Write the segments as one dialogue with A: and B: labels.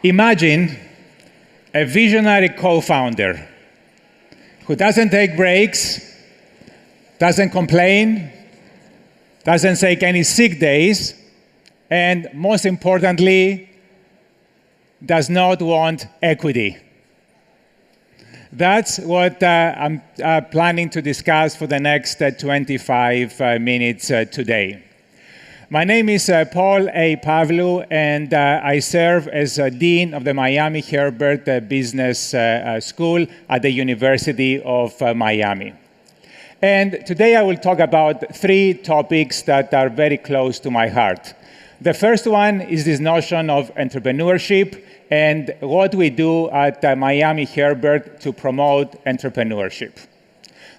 A: Imagine a visionary co-founder who doesn't take breaks, doesn't complain, doesn't take any sick days, and most importantly, does not want equity. That's what I'm planning to discuss for the next 25 minutes today. My name is Paul A. Pavlou, and I serve as Dean of the Miami Herbert Business School at the University of Miami. And today I will talk about three topics that are very close to my heart. The first one is this notion of entrepreneurship and what we do at Miami Herbert to promote entrepreneurship.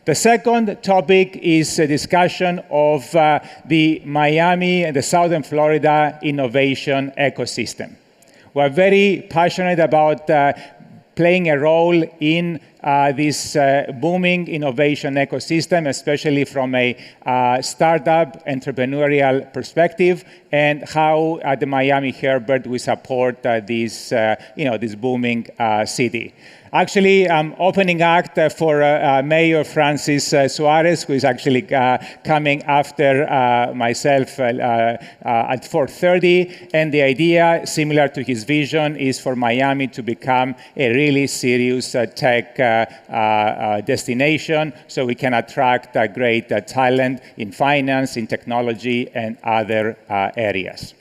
A: The second topic is a discussion of the Miami and the Southern Florida innovation ecosystem. We're very passionate about playing a role in this booming innovation ecosystem, especially from a startup entrepreneurial perspective, and how at the Miami Herbert we support this booming city. Actually, I'm opening act for Mayor Francis Suarez, who is actually coming after myself at 4:30. And the idea, similar to his vision, is for Miami to become a really serious tech destination, so we can attract great talent in finance, in technology, and other areas.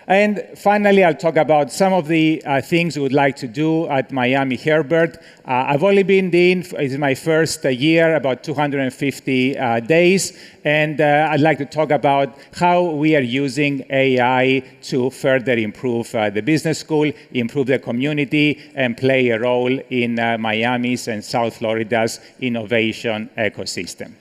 A: And finally, I'll talk about some of the things we would like to do at Miami Herbert. I've only been Dean, it's my first year, about 250 days, and I'd like to talk about how we are using AI to further improve the business school, improve the community, and play a role in Miami's and South Florida's innovation ecosystem.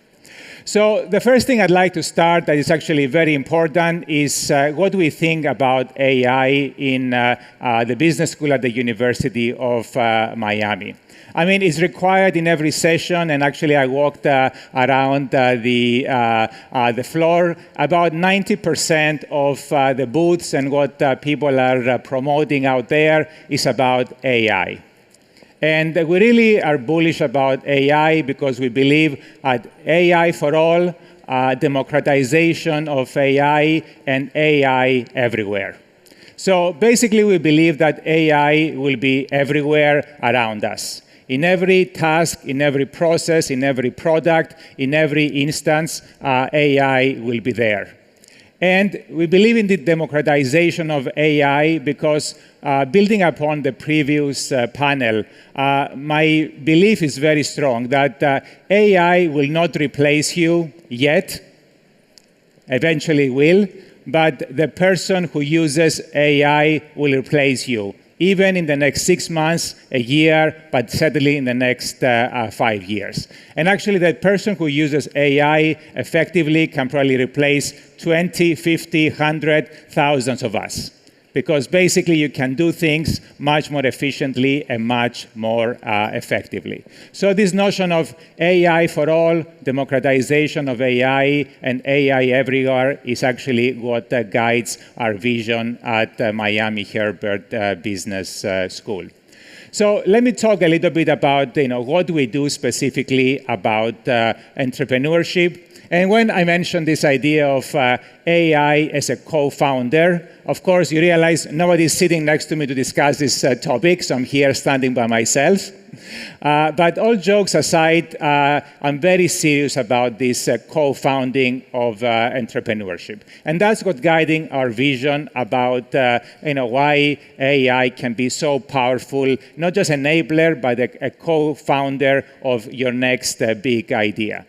A: So the first thing I'd like to start that is actually very important is what we think about AI in the business school at the University of Miami. I mean, it's required in every session, and actually I walked around the floor. About 90% of the booths and what people are promoting out there is about AI. And we really are bullish about AI because we believe at AI for all, democratization of AI, and AI everywhere. So basically, we believe that AI will be everywhere around us. In every task, in every process, in every product, in every instance, AI will be there. And we believe in the democratization of AI because building upon the previous panel, my belief is very strong that AI will not replace you yet, eventually will, but the person who uses AI will replace you, even in the next 6 months, a year, but certainly in the next 5 years. And actually, that person who uses AI effectively can probably replace 20, 50, 100, thousands of us. Because basically, you can do things much more efficiently and much more effectively. So this notion of AI for all, democratization of AI, and AI everywhere is actually what guides our vision at Miami Herbert Business School. So let me talk a little bit about what we do specifically about entrepreneurship. And when I mentioned this idea of AI as a co-founder, of course, you realize nobody's sitting next to me to discuss this topic, so I'm here standing by myself. But all jokes aside, I'm very serious about this co-founding of entrepreneurship. And that's what's guiding our vision about why AI can be so powerful, not just enabler, but a co-founder of your next big idea.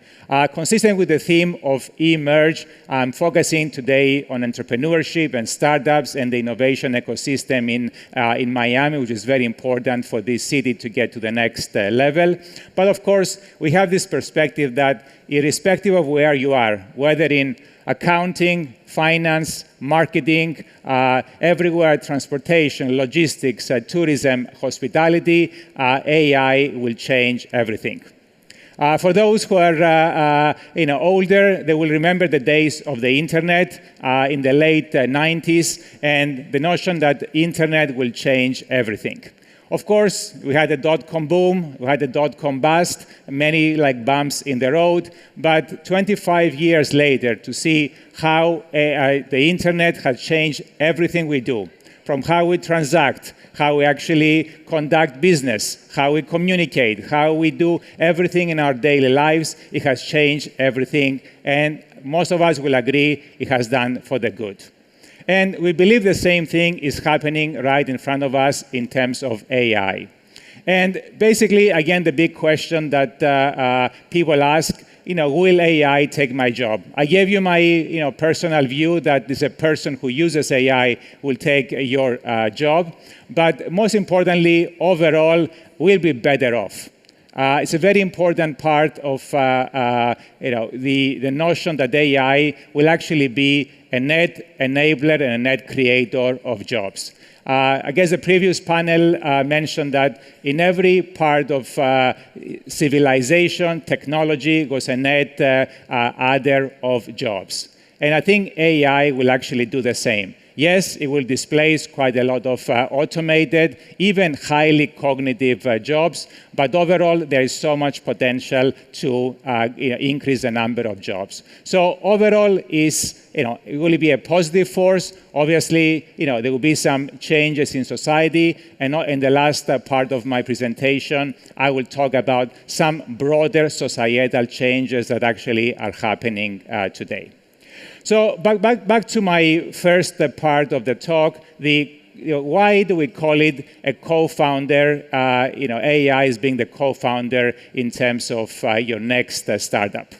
A: Consistent with the theme of eMerge, I'm focusing today on entrepreneurship and startups and the innovation ecosystem in Miami, which is very important for this city to get to the next level. But of course, we have this perspective that irrespective of where you are, whether in accounting, finance, marketing, everywhere, transportation, logistics, tourism, hospitality, AI will change everything. For those who are older, they will remember the days of the internet in the late 90s and the notion that internet will change everything. Of course, we had the dot-com boom, we had the dot-com bust, many bumps in the road, but 25 years later, to see how the internet has changed everything we do, from how we transact, how we actually conduct business, how we communicate, how we do everything in our daily lives, it has changed everything, and most of us will agree it has done for the good. And we believe the same thing is happening right in front of us in terms of AI. And basically, again, the big question that people ask, will AI take my job? I gave you my personal view that this a person who uses AI will take your job. But most importantly, overall, we'll be better off. It's a very important part of the notion that AI will actually be a net enabler and a net creator of jobs. I guess the previous panel mentioned that in every part of civilization, technology was a net adder of jobs. And I think AI will actually do the same. Yes, it will displace quite a lot of automated, even highly cognitive jobs, but overall there is so much potential to increase the number of jobs. So overall, it will be a positive force. Obviously, there will be some changes in society, and in the last part of my presentation, I will talk about some broader societal changes that actually are happening today. So back to my first part of the talk, why do we call it a co-founder? AI is being the co-founder in terms of your next startup.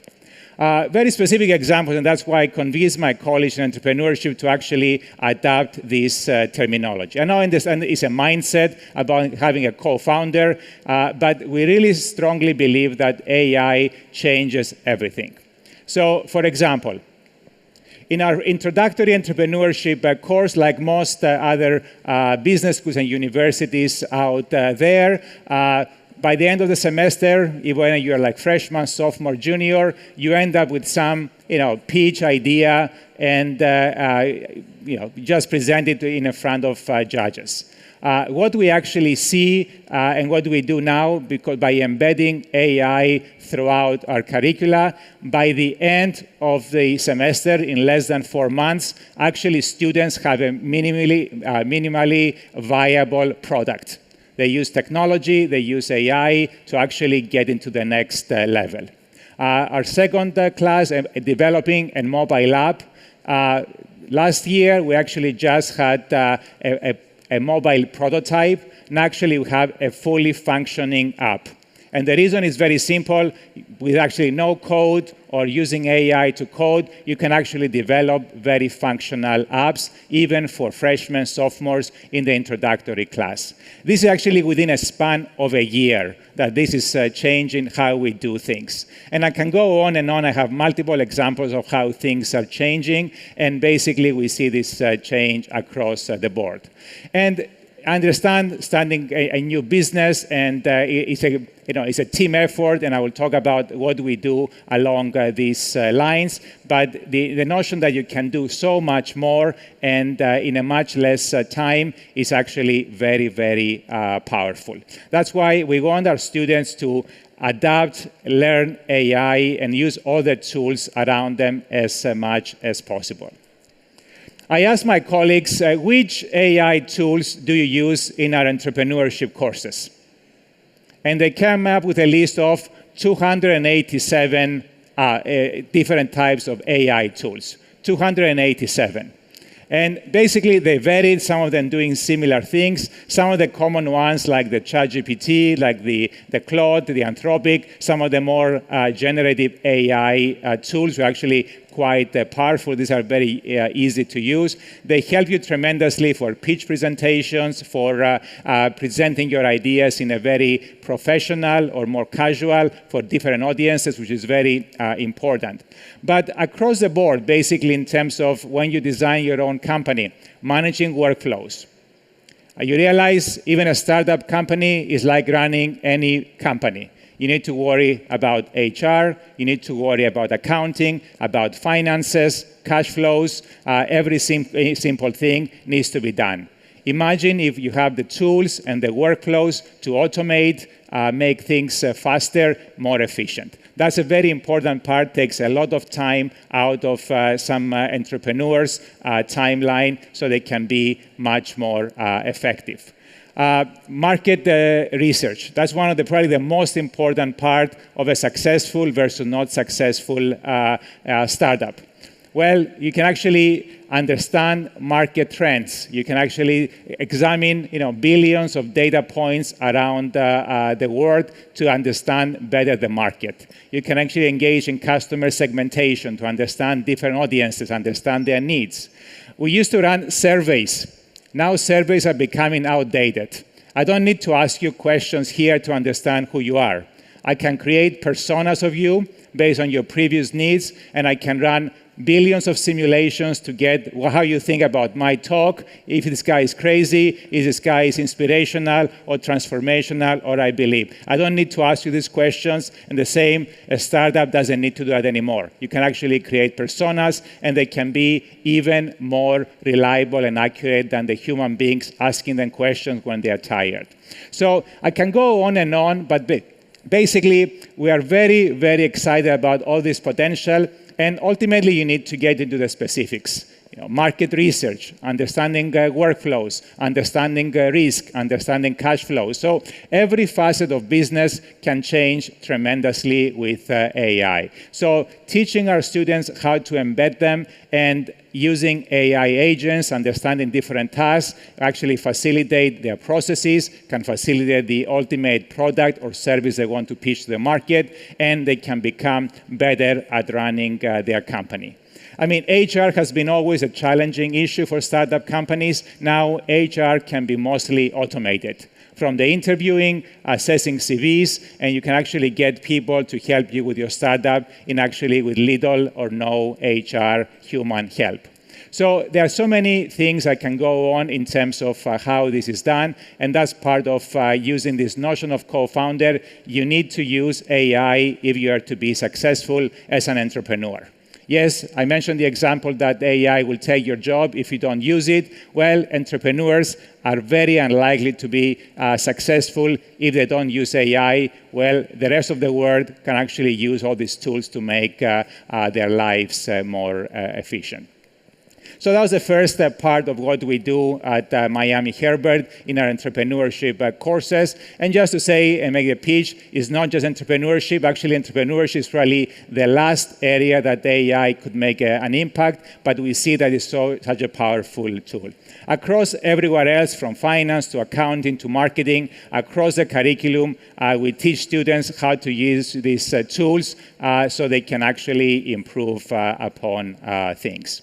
A: Very specific examples, and that's why I convinced my colleagues in entrepreneurship to actually adopt this terminology. I know it's a mindset about having a co-founder, but we really strongly believe that AI changes everything. So, for example, in our introductory entrepreneurship course, like most other business schools and universities out there, by the end of the semester, even when you're like freshman, sophomore, junior, you end up with some pitch idea and just present it in front of judges. What we actually see and what we do now, because by embedding AI throughout our curricula, by the end of the semester, in less than 4 months, actually students have a minimally viable product. They use technology, they use AI to actually get into the next level. Our second class, developing a mobile app. Last year, we actually just had a mobile prototype, and actually we have a fully functioning app. And the reason is very simple. With actually no code or using AI to code, you can actually develop very functional apps, even for freshmen, sophomores in the introductory class. This is actually within a span of a year that this is changing how we do things. And I can go on and on. I have multiple examples of how things are changing, and basically we see this change across the board. And understand starting a new business, and it's a team effort, and I will talk about what we do along these lines. But the notion that you can do so much more and in a much less time is actually very, very powerful. That's why we want our students to adapt, learn AI, and use all the tools around them as much as possible. I asked my colleagues, which AI tools do you use in our entrepreneurship courses? And they came up with a list of 287 different types of AI tools, 287. And basically, they varied, some of them doing similar things. Some of the common ones, like the ChatGPT, like the Claude, the Anthropic, some of the more generative AI tools were actually quite powerful. These are very easy to use. They help you tremendously for pitch presentations, for presenting your ideas in a very professional or more casual for different audiences, which is very important. But across the board, basically in terms of when you design your own company, managing workflows, you realize even a startup company is like running any company. You need to worry about HR, you need to worry about accounting, about finances, cash flows. Every simple thing needs to be done. Imagine if you have the tools and the workflows to automate, make things faster, more efficient. That's a very important part, takes a lot of time out of some entrepreneurs' timeline so they can be much more effective. Market research. That's one of probably the most important part of a successful versus not successful startup. Well, you can actually understand market trends. You can actually examine, billions of data points around the world to understand better the market. You can actually engage in customer segmentation to understand different audiences, understand their needs. We used to run surveys. Now surveys are becoming outdated. I don't need to ask you questions here to understand who you are. I can create personas of you based on your previous needs, and I can run billions of simulations to get how you think about my talk, if this guy is crazy, if this guy is inspirational or transformational, or I believe. I don't need to ask you these questions, and the same, a startup doesn't need to do that anymore. You can actually create personas, and they can be even more reliable and accurate than the human beings asking them questions when they are tired. So I can go on, but basically, we are very, very excited about all this potential. And ultimately, you need to get into the specifics. Market research, understanding workflows, understanding risk, understanding cash flow. So every facet of business can change tremendously with AI. So teaching our students how to embed them and using AI agents, understanding different tasks, actually facilitate their processes, can facilitate the ultimate product or service they want to pitch to the market, and they can become better at running their company. I mean, HR has been always a challenging issue for startup companies. Now, HR can be mostly automated. From the interviewing, assessing CVs, and you can actually get people to help you with your startup with little or no HR human help. So there are so many things I can go on in terms of how this is done, and that's part of using this notion of co-founder. You need to use AI if you are to be successful as an entrepreneur. Yes, I mentioned the example that AI will take your job if you don't use it. Well, entrepreneurs are very unlikely to be successful if they don't use AI. Well, the rest of the world can actually use all these tools to make their lives more efficient. So that was the first part of what we do at Miami Herbert in our entrepreneurship courses. And just to say and make a pitch, it's not just entrepreneurship. Actually, entrepreneurship is probably the last area that AI could make an impact, but we see that it's such a powerful tool. Across everywhere else, from finance to accounting to marketing, across the curriculum, we teach students how to use these tools so they can actually improve upon things.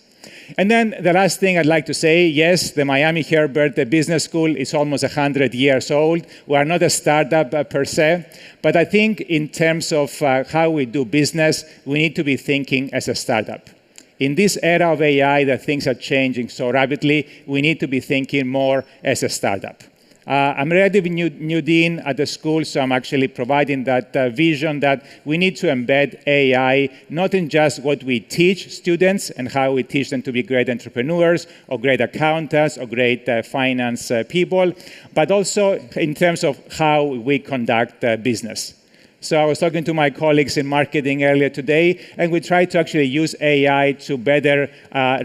A: And then the last thing I'd like to say, yes, the Miami Herbert Business School is almost 100 years old. We are not a startup per se, but I think in terms of how we do business, we need to be thinking as a startup. In this era of AI that things are changing so rapidly, we need to be thinking more as a startup. I'm a relatively new dean at the school, so I'm actually providing that vision that we need to embed AI, not in just what we teach students and how we teach them to be great entrepreneurs or great accountants or great finance people, but also in terms of how we conduct business. So I was talking to my colleagues in marketing earlier today, and we tried to actually use AI to better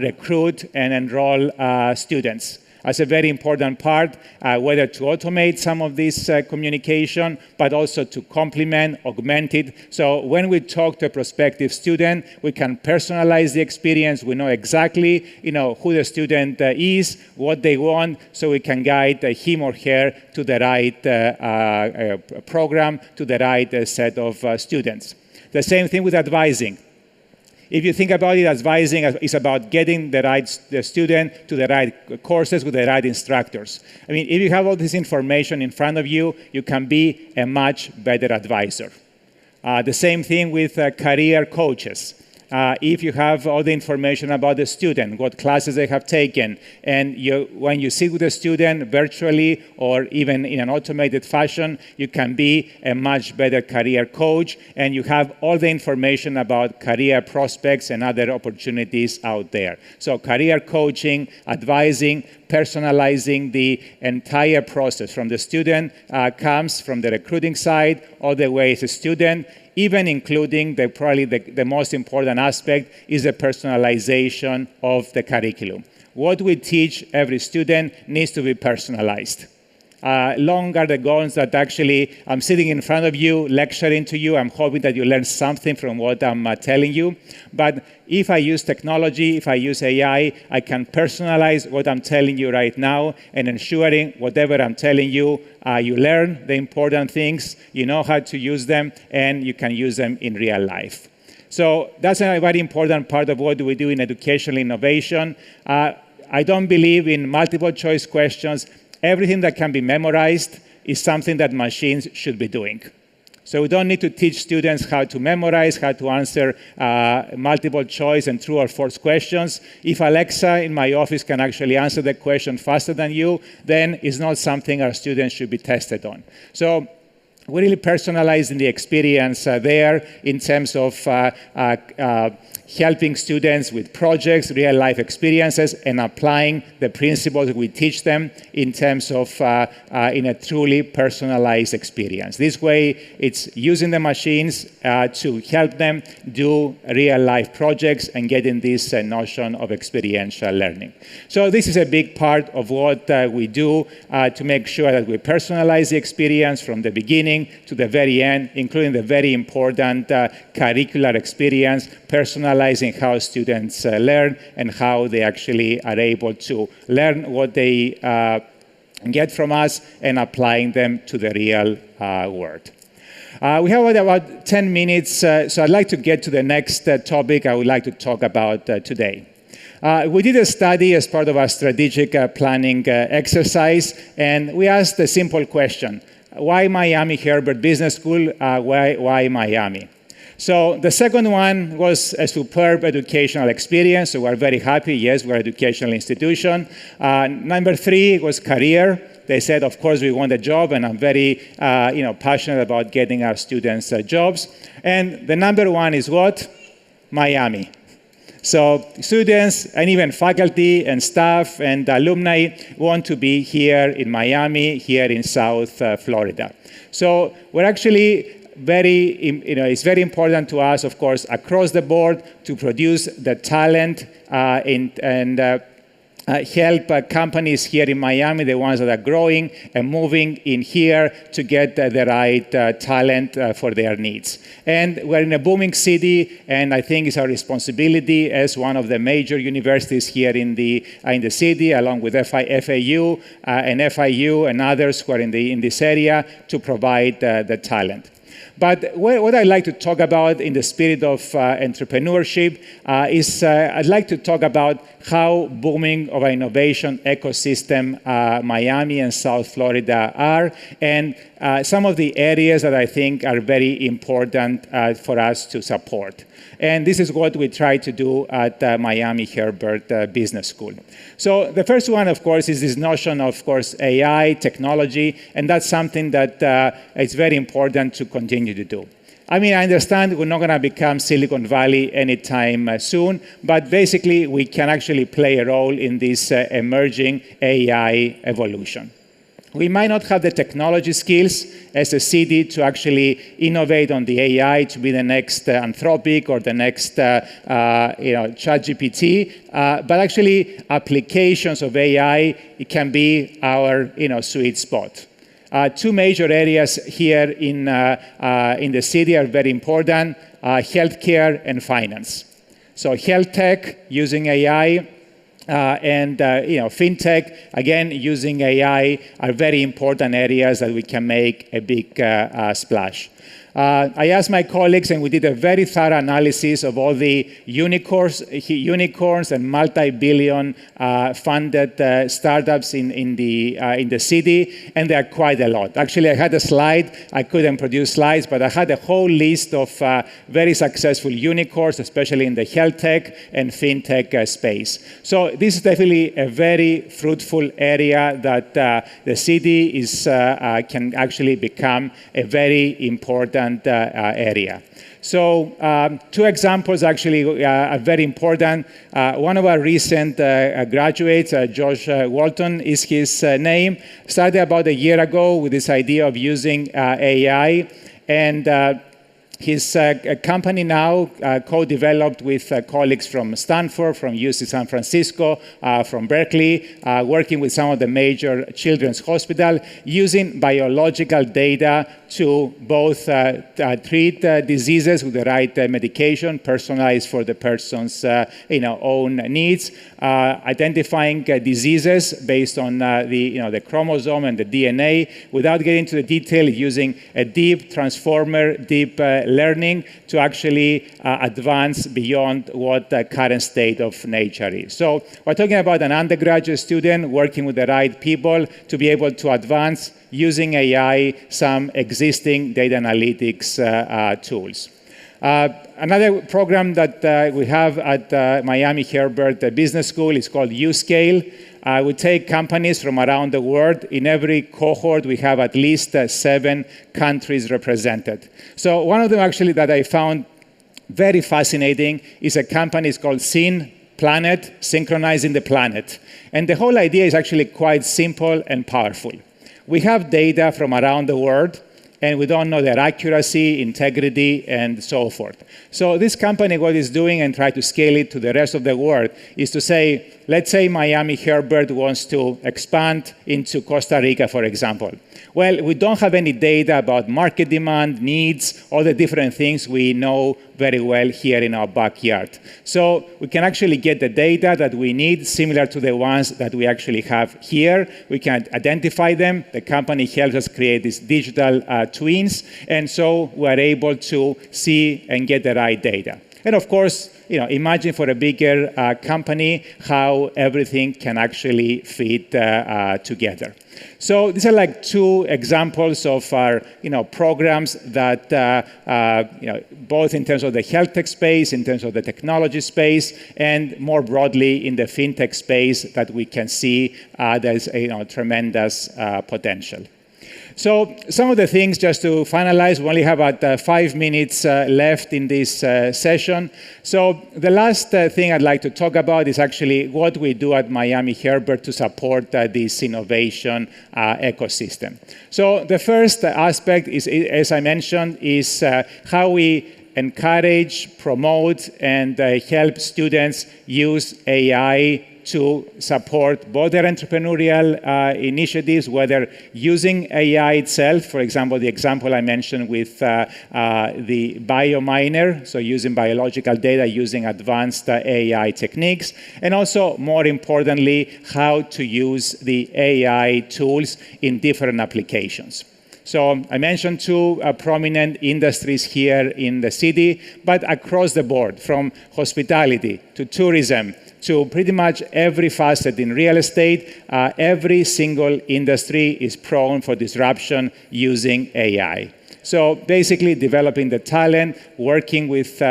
A: recruit and enroll students. As a very important part, whether to automate some of this communication, but also to complement, augment it. So when we talk to a prospective student, we can personalize the experience. We know exactly, who the student is, what they want, so we can guide him or her to the right program, to the right set of students. The same thing with advising. If you think about it, advising is about getting the student to the right courses with the right instructors. I mean, if you have all this information in front of you, you can be a much better advisor. The same thing with career coaches. if you have all the information about the student, what classes they have taken, and when you sit with the student virtually or even in an automated fashion, you can be a much better career coach, and you have all the information about career prospects and other opportunities out there. So career coaching, advising, personalizing the entire process from the student comes from the recruiting side all the way as a student, even including probably the most important aspect is the personalization of the curriculum. What we teach every student needs to be personalized. Long are the goals that actually I'm sitting in front of you, lecturing to you. I'm hoping that you learn something from what I'm telling you. But if I use technology, if I use AI, I can personalize what I'm telling you right now and ensuring whatever I'm telling you, you learn the important things, you know how to use them, and you can use them in real life. So that's a very important part of what we do in educational innovation. I don't believe in multiple choice questions. Everything that can be memorized is something that machines should be doing. So we don't need to teach students how to memorize, how to answer multiple choice and true or false questions. If Alexa in my office can actually answer the question faster than you, then it's not something our students should be tested on. So we're really personalizing the experience there in terms of helping students with projects, real-life experiences, and applying the principles that we teach them in terms of in a truly personalized experience. This way, it's using the machines to help them do real-life projects and getting this notion of experiential learning. So this is a big part of what we do to make sure that we personalize the experience from the beginning to the very end, including the very important curricular experience, personalizing how students learn and how they actually are able to learn what they get from us and applying them to the real world. We have about 10 minutes, so I'd like to get to the next topic I would like to talk about today. We did a study as part of our strategic planning exercise, and we asked a simple question. Why Miami Herbert Business School? Why Miami? So the second one was a superb educational experience, so we're very happy. Yes, we're an educational institution. Number 3 was career. They said, of course, we want a job, and I'm very passionate about getting our students jobs. And the number 1 is what? Miami. So students and even faculty and staff and alumni want to be here in Miami, here in South Florida. So we're actually it's very important to us, of course, across the board to produce the talent and help companies here in Miami, the ones that are growing and moving in here to get the right talent for their needs. And we're in a booming city, and I think it's our responsibility as one of the major universities here in the city, along with FAU and FIU and others who are in this area, to provide the talent. But what I'd like to talk about in the spirit of entrepreneurship is I'd like to talk about how booming of an innovation ecosystem Miami and South Florida are, and some of the areas that I think are very important for us to support. And this is what we try to do at Miami Herbert Business School. So the first one, of course, is this notion of course, AI, technology, and that's something that is very important to continue to do. I mean, I understand we're not going to become Silicon Valley anytime soon, but basically we can actually play a role in this emerging AI evolution. We might not have the technology skills as a city to actually innovate on the AI to be the next Anthropic or the next ChatGPT, but actually applications of AI, it can be our sweet spot. 2 major areas here in the city are very important, healthcare and finance. So health tech using AI, and fintech, again, using AI are very important areas that we can make a big splash. I asked my colleagues, and we did a very thorough analysis of all the unicorns and multi-billion funded startups in the city, and there are quite a lot. Actually, I had a slide. I couldn't produce slides, but I had a whole list of very successful unicorns, especially in the health tech and fintech space. So this is definitely a very fruitful area that the city can actually become a very important area. So 2 examples actually are very important. One of our recent graduates, Josh Walton is his name, started about a year ago with this idea of using AI, and his company now co-developed with colleagues from Stanford, from UC San Francisco, from Berkeley, working with some of the major children's hospitals, using biological data to both treat diseases with the right medication, personalized for the person's own needs, identifying diseases based on the chromosome and the DNA, without getting into the detail, using a deep transformer, deep learning to actually advance beyond what the current state of nature is. So we're talking about an undergraduate student working with the right people to be able to advance using AI some existing data analytics tools. Another program that we have at Miami Herbert Business School is called UScale. We take companies from around the world. In every cohort, we have at least 7 countries represented. So one of them actually that I found very fascinating is a company called Planet, Synchronizing the Planet. And the whole idea is actually quite simple and powerful. We have data from around the world, and we don't know their accuracy, integrity, and so forth. So this company, what it's doing, and try to scale it to the rest of the world, is to say, let's say Miami Herbert wants to expand into Costa Rica, for example. Well, we don't have any data about market demand, needs, all the different things we know very well here in our backyard. So we can actually get the data that we need, similar to the ones that we actually have here. We can identify them. The company helps us create these digital twins, and so we're able to see and get the right data. And of course, imagine for a bigger company how everything can actually fit together. So these are like 2 examples of our programs that both in terms of the health tech space, in terms of the technology space, and more broadly in the fintech space that we can see there's tremendous potential. So some of the things, just to finalize, we only have about 5 minutes left in this session. So the last thing I'd like to talk about is actually what we do at Miami Herbert to support this innovation ecosystem. So the first aspect is, as I mentioned, is how we encourage, promote, and help students use AI to support both their entrepreneurial initiatives, whether using AI itself, for example, the example I mentioned with the biominer, so using biological data, using advanced AI techniques, and also, more importantly, how to use the AI tools in different applications. So I mentioned 2 prominent industries here in the city, but across the board, from hospitality to tourism, to pretty much every facet in real estate, every single industry is prone for disruption using AI. So basically developing the talent, working with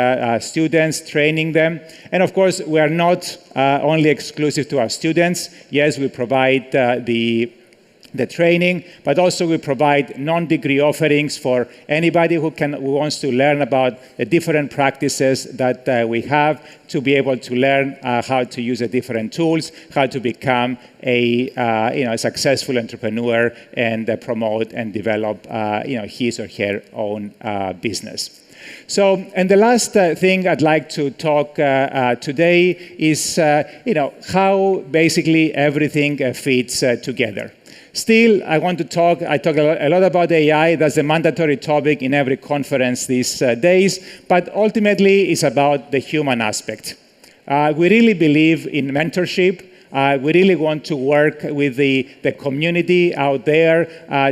A: students, training them. And of course, we are not only exclusive to our students. Yes, we provide the training, but also we provide non-degree offerings for anybody who wants to learn about the different practices that we have, to be able to learn how to use the different tools, how to become a successful entrepreneur and promote and develop his or her own business. So, and the last thing I'd like to talk today is how basically everything fits together. Still, I talk a lot about AI. That's a mandatory topic in every conference these days. But ultimately, it's about the human aspect. We really believe in mentorship. We really want to work with the community out there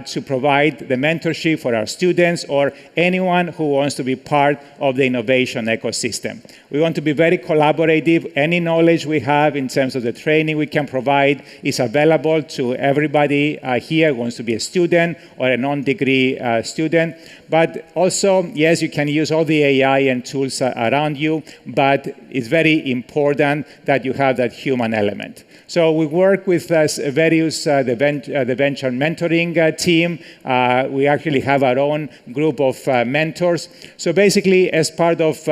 A: to provide the mentorship for our students or anyone who wants to be part of the innovation ecosystem. We want to be very collaborative. Any knowledge we have in terms of the training we can provide is available to everybody here who wants to be a student or a non-degree student. But also, yes, you can use all the AI and tools around you, but it's very important that you have that human element. So we work with various, the venture mentoring team. We actually have our own group of mentors. So basically, as part of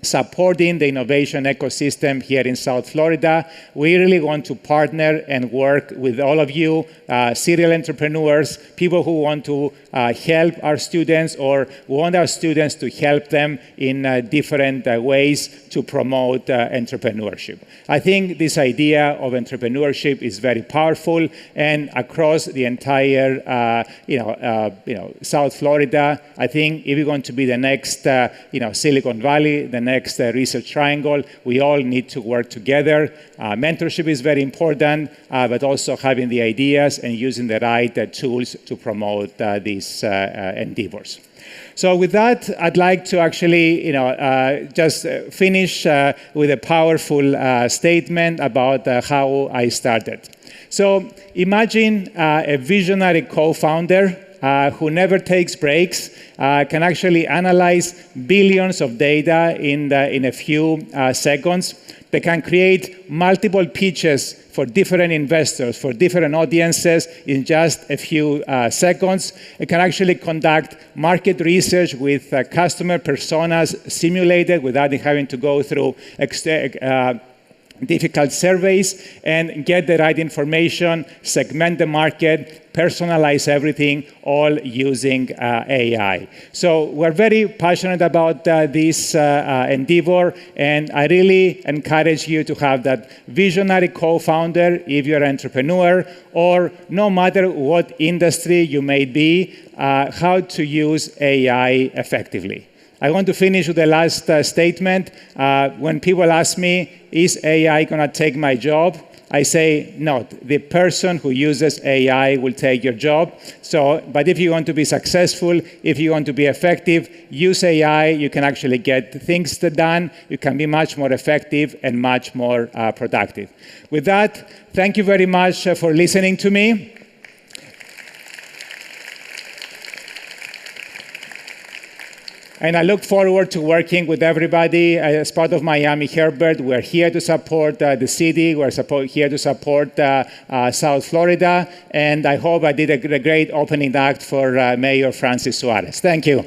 A: supporting the innovation ecosystem here in South Florida, we really want to partner and work with all of you, serial entrepreneurs, people who want to help our students or want our students to help them in different ways to promote entrepreneurship. I think this idea of entrepreneurship is very powerful, and across the entire South Florida, I think if you're going to be the next Silicon Valley, the next research triangle, we all need to work together. Mentorship is very important, but also having the ideas and using the right tools to promote these endeavors. So with that, I'd like to actually, just finish with a powerful statement about how I started. So imagine a visionary co-founder who never takes breaks, can actually analyze billions of data in a few seconds. They can create multiple pitches for different investors, for different audiences in just a few seconds. It can actually conduct market research with customer personas simulated without having to go through difficult surveys, and get the right information, segment the market, personalize everything, all using AI. So we're very passionate about this endeavor, and I really encourage you to have that visionary co-founder if you're an entrepreneur, or no matter what industry you may be, how to use AI effectively. I want to finish with the last statement. When people ask me, is AI going to take my job? I say, no, the person who uses AI will take your job. But if you want to be successful, if you want to be effective, use AI. You can actually get things done. You can be much more effective and much more productive. With that, thank you very much for listening to me. And I look forward to working with everybody as part of Miami Herbert. We're here to support the city. We're here to support South Florida. And I hope I did a great opening act for Mayor Francis Suarez. Thank you.